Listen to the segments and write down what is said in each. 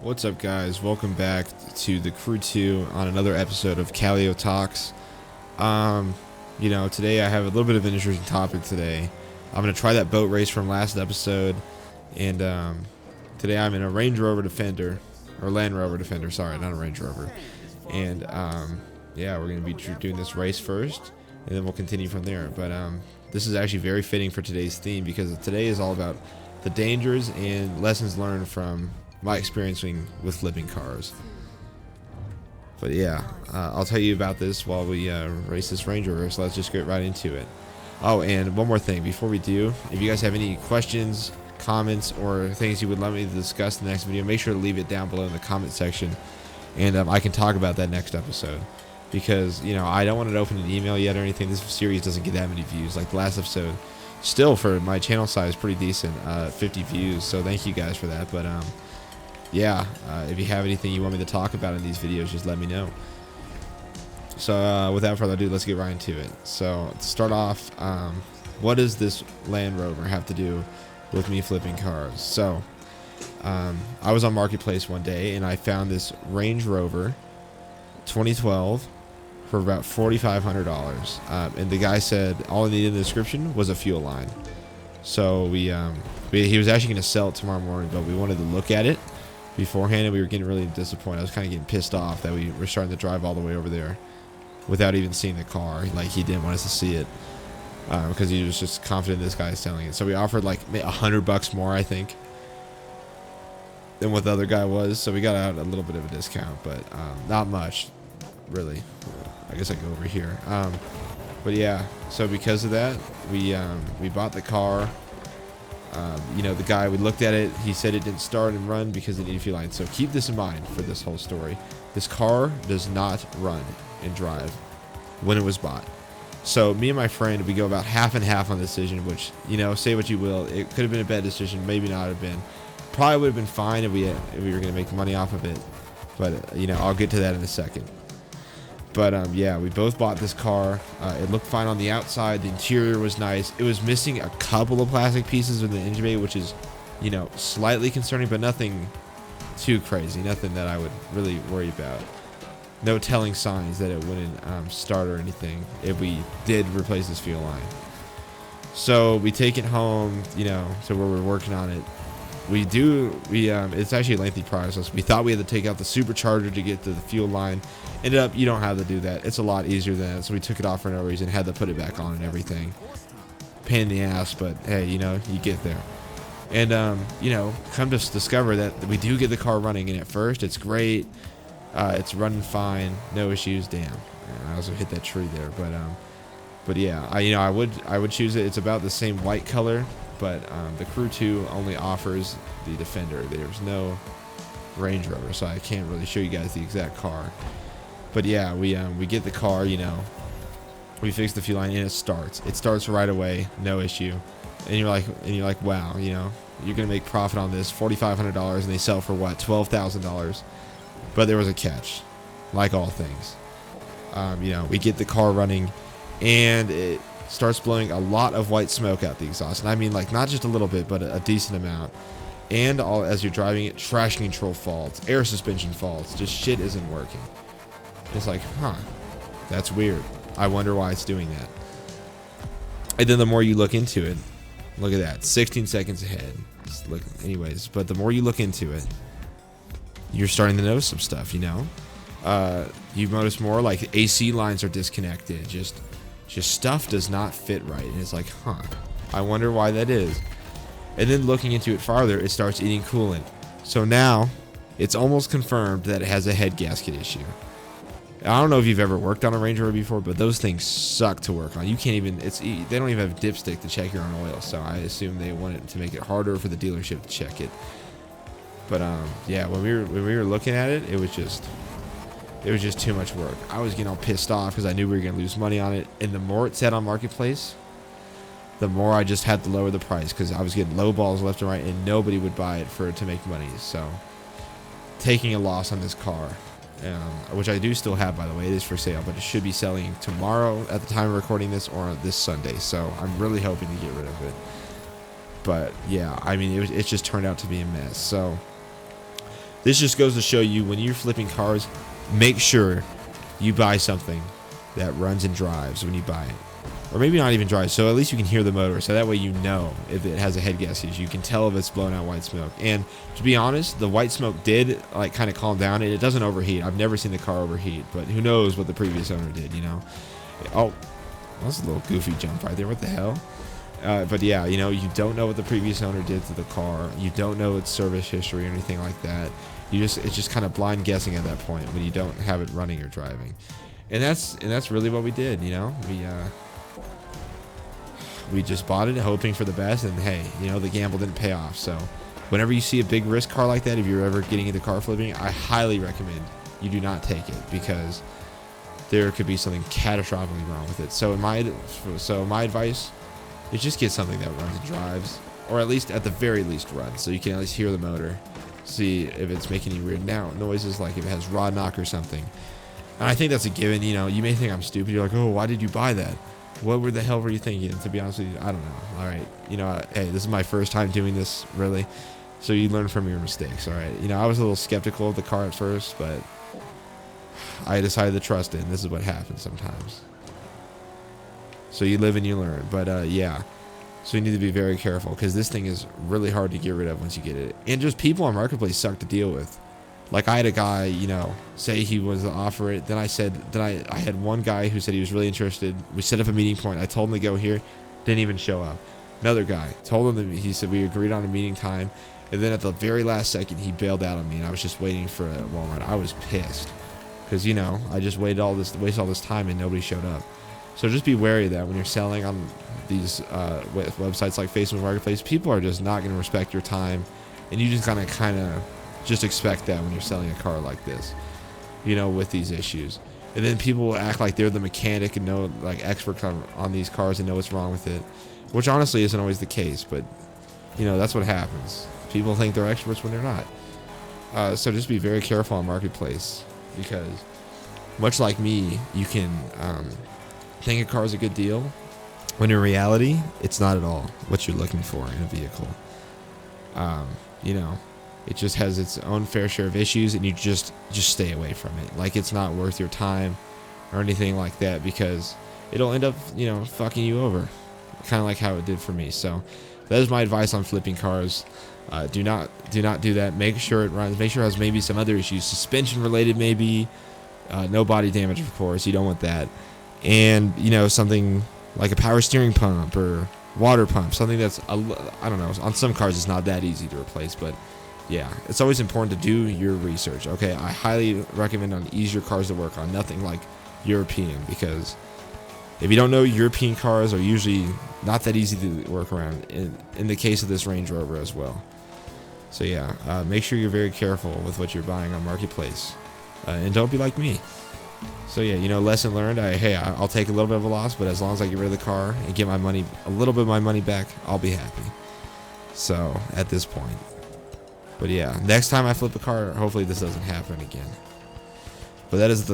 What's up, guys? Welcome back to the Crew 2 on another episode of Calio Talks. Today I have a little bit of an interesting topic today. I'm going to try that boat race from last episode, and today I'm in a Range Rover Defender, or Land Rover Defender, sorry, not a Range Rover. And, we're going to be doing this race first, and then we'll continue from there. But this is actually very fitting for today's theme, because today is all about the dangers and lessons learned from my experiencing with flipping cars. But yeah, I'll tell you about this while we race this Range Rover, so let's just get right into it. Oh, and one more thing before we do, if you guys have any questions, comments, or things you would like me to discuss in the next video, make sure to leave it down below in the comment section, and I can talk about that next episode. Because, I don't want to open an email yet or anything. This series doesn't get that many views. Like the last episode, still for my channel size, pretty decent, 50 views, so thank you guys for that. But if you have anything you want me to talk about in these videos, just let me know. So without further ado, let's get right into it. So to start off, what does this Land Rover have to do with me flipping cars? So I was on Marketplace one day and I found this Range Rover 2012 for about $4,500, and the guy said all I needed in the description was a fuel line. So he was actually going to sell it tomorrow morning, but we wanted to look at it beforehand, and we were getting really disappointed. I was kind of getting pissed off that we were starting to drive all the way over there without even seeing the car. Like, he didn't want us to see it because he was just confident this guy is selling it. So we offered like $100 more, I think, than what the other guy was. So we got out a little bit of a discount, but not much, really. I guess I go over here. But yeah, so because of that, we bought the car. The guy, we looked at it, he said it didn't start and run because it needed fuel line. So keep this in mind for this whole story. This car does not run and drive when it was bought. So me and my friend, we go about half and half on the decision, which, say what you will, it could have been a bad decision, maybe not have been. Probably would have been fine if we were going to make money off of it. But, I'll get to that in a second. But, we both bought this car. It looked fine on the outside. The interior was nice. It was missing a couple of plastic pieces in the engine bay, which is, slightly concerning, but nothing too crazy. Nothing that I would really worry about. No telling signs that it wouldn't start or anything if we did replace this fuel line. So we take it home, to where we're working on it. It's actually a lengthy process. We thought we had to take out the supercharger to get to the fuel line. Ended up, you don't have to do that. It's a lot easier than that. So we took it off for no reason, had to put it back on and everything. Pain in the ass, but hey, you get there. And, come to discover that we do get the car running. And at first, it's great. It's running fine. No issues. Damn. I also hit that tree there. But yeah, I would choose it. It's about the same white color. But the Crew 2 only offers the Defender. There's no Range Rover, so I can't really show you guys the exact car. But yeah, we get the car, we fix the fuel line, and it starts. It starts right away, no issue. And you're like, wow, you're gonna make profit on this, $4,500, and they sell for what, $12,000. But there was a catch, like all things. We get the car running, and it starts blowing a lot of white smoke out the exhaust. And I mean, like, not just a little bit, but a decent amount. And as you're driving it, traction control faults, air suspension faults, just shit isn't working. It's like, that's weird. I wonder why it's doing that. And then the more you look into it, look at that, 16 seconds ahead. Anyways, but the more you look into it, you're starting to notice some stuff, You notice more, like AC lines are disconnected, just stuff does not fit right. And it's like, I wonder why that is. And then looking into it farther, it starts eating coolant. So now it's almost confirmed that it has a head gasket issue. I don't know if you've ever worked on a Range Rover before, but those things suck to work on. You can't even, they don't even have dipstick to check your own oil. So I assume they wanted to make it harder for the dealership to check it. But when we were looking at it, it was just too much work. I was getting all pissed off because I knew we were going to lose money on it. And the more it said on Marketplace, the more I just had to lower the price because I was getting low balls left and right, and nobody would buy it to make money. So taking a loss on this car, which I do still have, by the way. It is for sale, but it should be selling tomorrow at the time of recording this, or this Sunday. So I'm really hoping to get rid of it. But yeah, I mean, it just turned out to be a mess. So This just goes to show you, when you're flipping cars, make sure you buy something that runs and drives when you buy it. Or maybe not even drives, so at least you can hear the motor, so that way you know if it has a head gasket. You can tell if it's blowing out white smoke. And to be honest, the white smoke did like kind of calm down, and it doesn't overheat. I've never seen the car overheat, but who knows what the previous owner did, you know? Oh, that's a little goofy jump right there. What the hell? But yeah, you know, you don't know what the previous owner did to the car. You don't know its service history or anything like that. It's just kind of blind guessing at that point when you don't have it running or driving. And that's really what we did, you know? We just bought it hoping for the best, and hey, you know, the gamble didn't pay off. So whenever you see a big risk car like that, if you're ever getting into car flipping, I highly recommend you do not take it, because there could be something catastrophically wrong with it. So my advice is just get something that runs and drives, or at least at the very least runs, so you can at least hear the motor, see if it's making any weird noises, like if it has rod knock or something. And I think that's a given. You know, you may think I'm stupid. You're like, oh, why did you buy that? What the hell were you thinking? To be honest with you, I don't know. All right, you know, hey, this is my first time doing this, really, so you learn from your mistakes. All right, you know, I was a little skeptical of the car at first, but I decided to trust it, and this is what happens sometimes. So you live and you learn. But yeah, so you need to be very careful, because this thing is really hard to get rid of once you get it. And just people on Marketplace suck to deal with. Like, I had a guy, you know, say he was to offer it. Then I had one guy who said he was really interested. We set up a meeting point. I told him to go here. Didn't even show up. Another guy told him he said we agreed on a meeting time. And then at the very last second, he bailed out on me, and I was just waiting for a Walmart. I was pissed, because, you know, I just wasted all this time and nobody showed up. So just be wary of that when you're selling on these websites like Facebook Marketplace. People are just not going to respect your time, and you just gotta kind of just expect that when you're selling a car like this, you know, with these issues. And then people will act like they're the mechanic and know, like, experts on these cars and know what's wrong with it, which honestly isn't always the case. But, you know, that's what happens. People think they're experts when they're not. So just be very careful on Marketplace, because much like me, you can think a car is a good deal when in reality it's not at all what you're looking for in a vehicle. You know, it just has its own fair share of issues, and you just stay away from it. Like, it's not worth your time or anything like that, because it'll end up, you know, fucking you over, kind of like how it did for me. So that is my advice on flipping cars. Do not do that. Make sure it runs. Make sure it has maybe some other issues, suspension related, maybe. No body damage, of course. You don't want that. And, you know, something like a power steering pump or water pump, something that's I don't know. On some cars, it's not that easy to replace, but yeah, it's always important to do your research. Okay, I highly recommend on easier cars to work on, nothing like European, because if you don't know, European cars are usually not that easy to work around, in the case of this Range Rover as well. So yeah, make sure you're very careful with what you're buying on Marketplace, and don't be like me. So yeah, you know, lesson learned. I'll take a little bit of a loss, but as long as I get rid of the car and get a little bit of my money back, I'll be happy. So at this point. But yeah, next time I flip a car, hopefully this doesn't happen again. But that is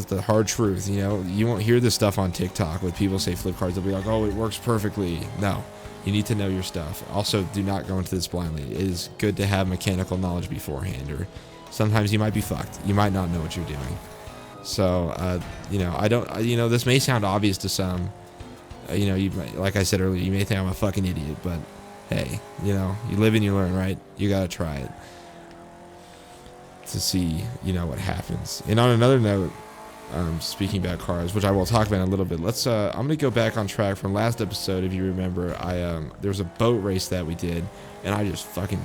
the hard truth. You know, you won't hear this stuff on TikTok with people say flip cars. They'll be like, oh, it works perfectly. No, you need to know your stuff. Also, do not go into this blindly. It is good to have mechanical knowledge beforehand, or sometimes you might be fucked. You might not know what you're doing. So, you know, this may sound obvious to some. You know, like I said earlier, you may think I'm a fucking idiot, but hey, you know, you live and you learn, right? You gotta try it to see, you know, what happens. And on another note, speaking about cars, which I will talk about in a little bit, I'm gonna go back on track from last episode. If you remember, there was a boat race that we did, and I just fucking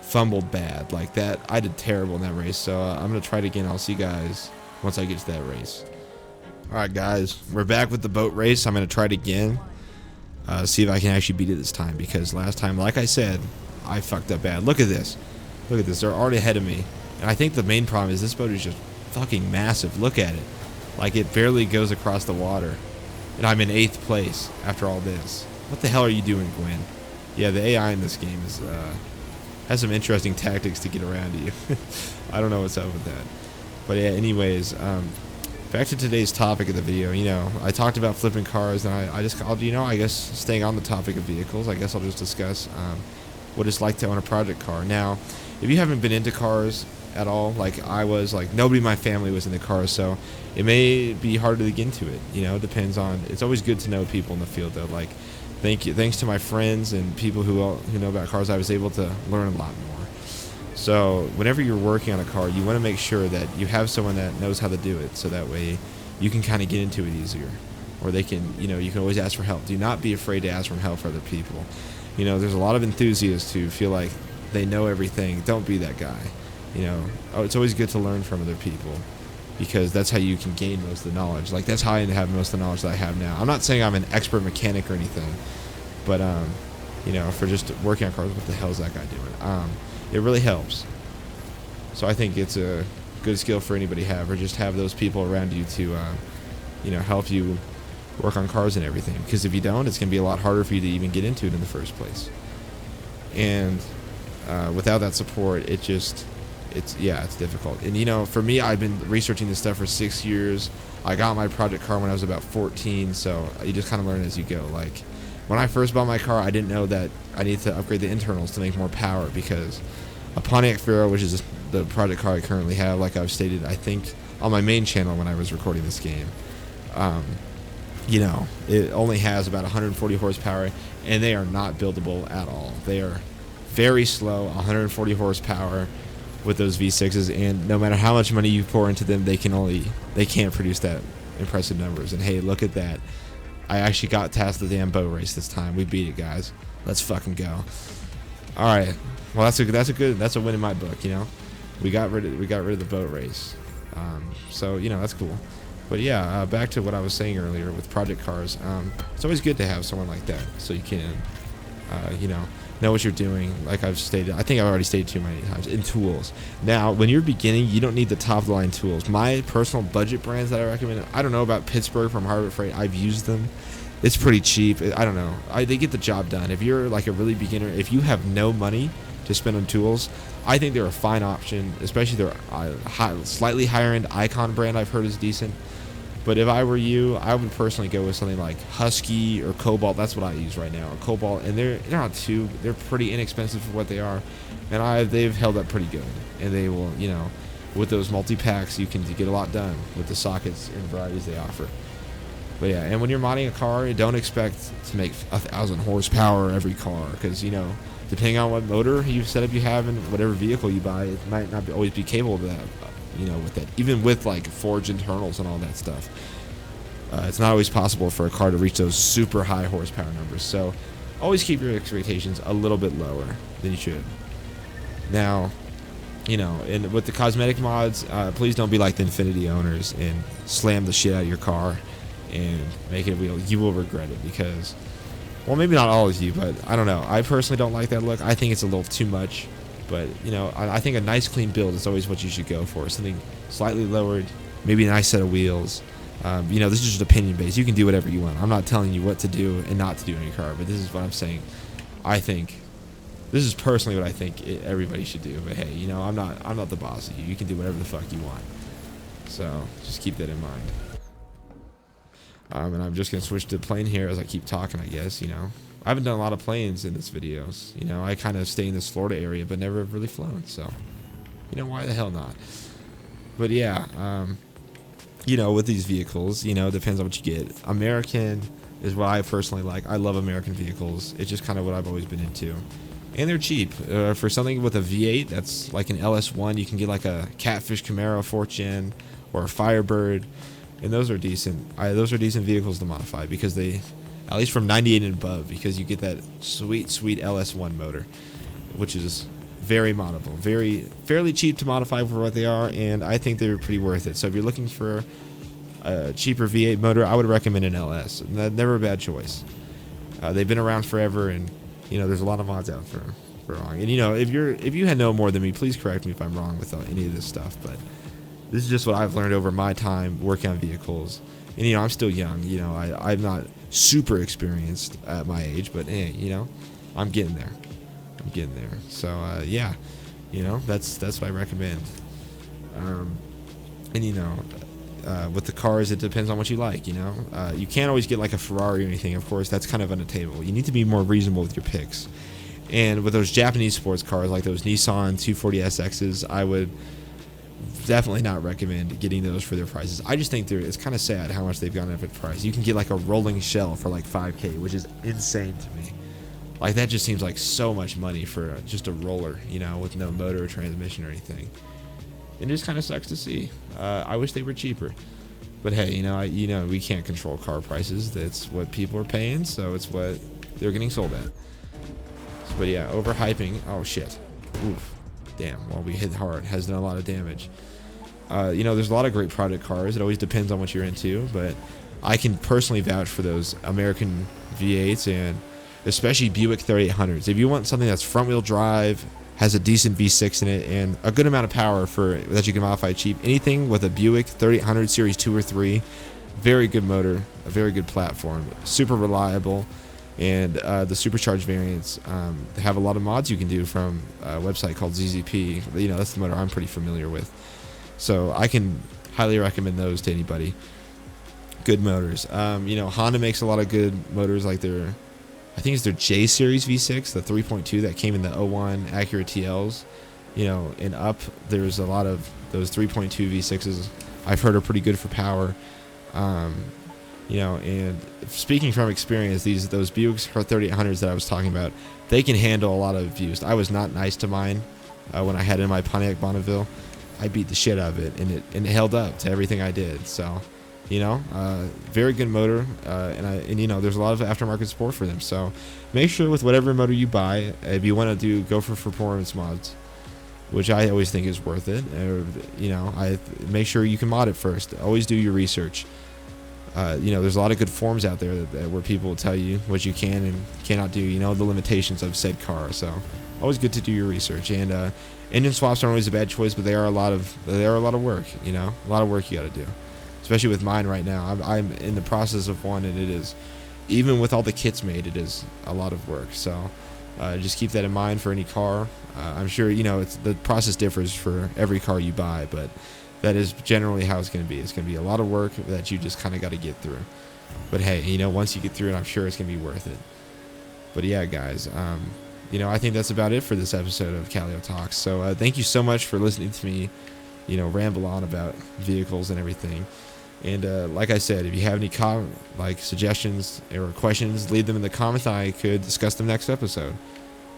fumbled bad like that. I did terrible in that race, so I'm gonna try it again. I'll see you guys once I get to that race. All right, guys, we're back with the boat race. I'm gonna try it again. See if I can actually beat it this time, because last time, like I said, I fucked up bad. Look at this. Look at this. They're already ahead of me. And I think the main problem is this boat is just fucking massive. Look at it. Like, it barely goes across the water. And I'm in 8th place after all this. What the hell are you doing, Gwen? Yeah, the AI in this game has some interesting tactics to get around you. I don't know what's up with that. But yeah, anyways, back to today's topic of the video. You know, I talked about flipping cars, and I guess staying on the topic of vehicles, I guess I'll just discuss what it's like to own a project car. Now, if you haven't been into cars at all, like I was, like nobody in my family was into cars, so it may be harder to get into it. It depends on. It's always good to know people in the field, though. Like, thanks to my friends and people who know about cars, I was able to learn a lot more. So whenever you're working on a car, you want to make sure that you have someone that knows how to do it, so that way you can kind of get into it easier, or they can, you can always ask for help. Do not be afraid to ask for help for other people. There's a lot of enthusiasts who feel like they know everything. Don't be that guy. It's always good to learn from other people, because that's how you can gain most of the knowledge. Like, that's how I have most of the knowledge that I have now. I'm not saying I'm an expert mechanic or anything, but for just working on cars, what the hell is that guy doing? It really helps. So I think it's a good skill for anybody to have, or just have those people around you to help you work on cars and everything. Because if you don't, it's going to be a lot harder for you to even get into it in the first place. And without that support, it's difficult. And for me, I've been researching this stuff for 6 years. I got my project car when I was about 14, so you just kind of learn as you go. Like, when I first bought my car, I didn't know that I needed to upgrade the internals to make more power, because a Pontiac Fiero, which is the project car I currently have, like I've stated, I think on my main channel when I was recording this game, it only has about 140 horsepower, and they are not buildable at all. They are very slow, 140 horsepower with those V6s, and no matter how much money you pour into them, they can't produce that impressive numbers. And hey, look at that. I actually got past the damn boat race this time. We beat it, guys. Let's fucking go. All right. Well, that's a win in my book. We got rid of the boat race. So that's cool. But yeah, back to what I was saying earlier with project cars. It's always good to have someone like that, so you can, know what you're doing. Like I've stated, I think I've already stated too many times, in tools. Now, when you're beginning, you don't need the top line tools. My personal budget brands that I recommend, I don't know about Pittsburgh from Harbor Freight. I've used them. It's pretty cheap. I don't know. They get the job done. If you're like a really beginner, if you have no money to spend on tools, I think they're a fine option, especially their slightly higher end Icon brand I've heard is decent. But if I were you, I would personally go with something like Husky or Cobalt. That's what I use right now, Cobalt, and they're pretty inexpensive for what they are, and they've held up pretty good. And they will, with those multi-packs, you can get a lot done with the sockets and varieties they offer. But yeah, and when you're modding a car, don't expect to make 1,000 horsepower every car, because depending on what motor you have in whatever vehicle you buy, it might not always be capable of that. With that, even with like forged internals and all that stuff, it's not always possible for a car to reach those super high horsepower numbers. So always keep your expectations a little bit lower than you should. Now, and with the cosmetic mods, please don't be like the Infiniti owners and slam the shit out of your car and make it real. You will regret it, because, well, maybe not all of you, but I don't know. I personally don't like that look. I think it's a little too much. But, I think a nice clean build is always what you should go for. Something slightly lowered, maybe a nice set of wheels. This is just opinion based. You can do whatever you want. I'm not telling you what to do and not to do in your car, but this is what I'm saying. This is personally what I think everybody should do. But hey, I'm not the boss of you. You can do whatever the fuck you want. So just keep that in mind. And I'm just gonna switch to plane here as I keep talking, I guess. I haven't done a lot of planes in this videos. I kind of stay in this Florida area, but never have really flown. So, why the hell not? But yeah, with these vehicles, it depends on what you get. American is what I personally like. I love American vehicles. It's just kind of what I've always been into. And they're cheap. For something with a V8 that's like an LS1, you can get like a Catfish Camaro 4th Gen or a Firebird. And those are decent. Those are decent vehicles to modify, because they... At least from 98 and above, because you get that sweet LS1 motor, which is very moddable, fairly cheap to modify for what they are, and I think they're pretty worth it. So if you're looking for a cheaper V8 motor, I would recommend an LS. Never a bad choice. They've been around forever, and there's a lot of mods out for wrong. And if you had know more than me, please correct me if I'm wrong with any of this stuff. But this is just what I've learned over my time working on vehicles. And I'm still young. I'm not super experienced at my age, but hey, I'm getting there. So yeah, that's what I recommend. And with the cars, it depends on what you like. You can't always get like a Ferrari or anything. Of course, that's kind of unattainable. You need to be more reasonable with your picks. And with those Japanese sports cars, like those Nissan 240SXs, I would definitely not recommend getting those for their prices. I just think it's kind of sad how much they've gone up in price. You can get like a rolling shell for like $5K, which is insane to me. Like, that just seems like so much money for just a roller, you know, with no motor or transmission or anything. It just kind of sucks to see. I wish they were cheaper. But hey, we can't control car prices. That's what people are paying, so it's what they're getting sold at. But yeah, overhyping. Oh shit. Oof. Damn. Well, we hit hard. Has done a lot of damage. There's a lot of great product cars. It always depends on what you're into, but I can personally vouch for those American V8s and especially Buick 3800s. If you want something that's front-wheel drive, has a decent V6 in it, and a good amount of power that you can modify cheap, anything with a Buick 3800 Series 2 or 3, very good motor, a very good platform, super reliable, and the supercharged variants have a lot of mods you can do from a website called ZZP. That's the motor I'm pretty familiar with, so I can highly recommend those to anybody. Good motors. Honda makes a lot of good motors, like I think it's their J Series V6, the 3.2 that came in the 01 Acura TLs. And up, there's a lot of those 3.2 V6s I've heard are pretty good for power. And speaking from experience, those Buick 3800s that I was talking about, they can handle a lot of views. I was not nice to mine when I had it in my Pontiac Bonneville. I beat the shit out of it, and it held up to everything I did. So, very good motor, and there's a lot of aftermarket support for them. So make sure with whatever motor you buy, if you want to go for performance mods, which I always think is worth it, I make sure you can mod it first. Always do your research. There's a lot of good forums out there where people will tell you what you can and cannot do, the limitations of said car. So always good to do your research. And engine swaps aren't always a bad choice, but they are a lot of work. A lot of work you got to do. Especially with mine right now. I'm in the process of one, and it is, even with all the kits made, it is a lot of work. So just keep that in mind for any car. I'm sure the process differs for every car you buy, but that is generally how it's going to be. It's going to be a lot of work that you just kind of got to get through. But hey, once you get through it, I'm sure it's going to be worth it. But yeah, guys, I think that's about it for this episode of Calio Talks. So thank you so much for listening to me, ramble on about vehicles and everything. And like I said, if you have any suggestions or questions, leave them in the comments. I could discuss them next episode.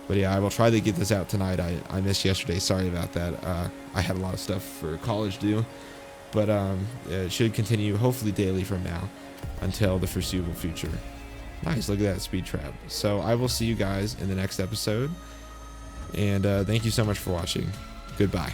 But yeah, I will try to get this out tonight. I missed yesterday. Sorry about that. I had a lot of stuff for college to do. But it should continue hopefully daily from now until the foreseeable future. Nice. Look at that speed trap. So I will see you guys in the next episode. And thank you so much for watching. Goodbye.